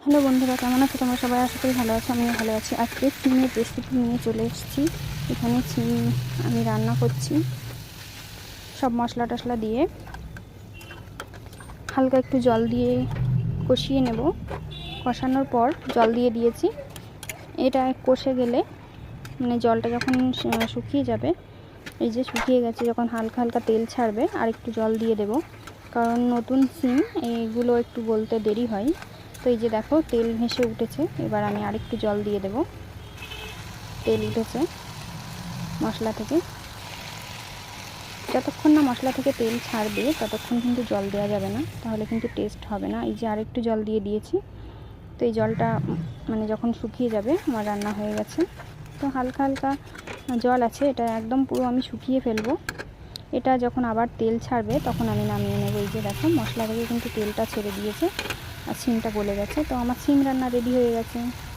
Hello বন্ধুরা, কেমন আছো তোমরা সবাই? আশা করি ভালো আছো, আমিও ভালো আছি। আজকে সিমের রেসিপি নিয়ে চলে এসেছি। এখানে সিম আমি রান্না করছি সব মশলা টশলা দিয়ে, হালকা একটু জল দিয়ে কষিয়ে নেব। কষানোর পর জল দিয়ে দিয়েছি। এটা কষে গেলে মানে জলটা যখন শুকিয়ে যাবে, এই যে শুকিয়ে গেছে, যখন হালকা হালকা তেল ছাড়বে আর একটু জল দিয়ে দেব, কারণ নতুন সিম এইগুলো একটু বলতে দেরি হয়। তো এই যে দেখো তেল ভেসে উঠেছে, এবার আমি আরেকটু জল দিয়ে দেব। তেল উঠেছে মশলা থেকে, যতক্ষণ না মশলা থেকে তেল ছাড়বে ততক্ষণ কিন্তু জল দেওয়া যাবে না, তাহলে কিন্তু টেস্ট হবে না। এই যে আরেকটু জল দিয়ে দিয়েছি। তো এই জলটা মানে যখন শুকিয়ে যাবে আমার রান্না হয়ে গেছে। তো হালকা হালকা জল আছে, এটা একদম পুরো আমি শুকিয়ে ফেলবো। এটা যখন আবার তেল ছাড়বে তখন আমি নামিয়ে নেব। এই যে দেখো মশলা থেকে কিন্তু তেলটা ছেড়ে দিয়েছে আর সিমটা গলে গেছে। তো আমার সিম রান্না রেডি হয়ে গেছে।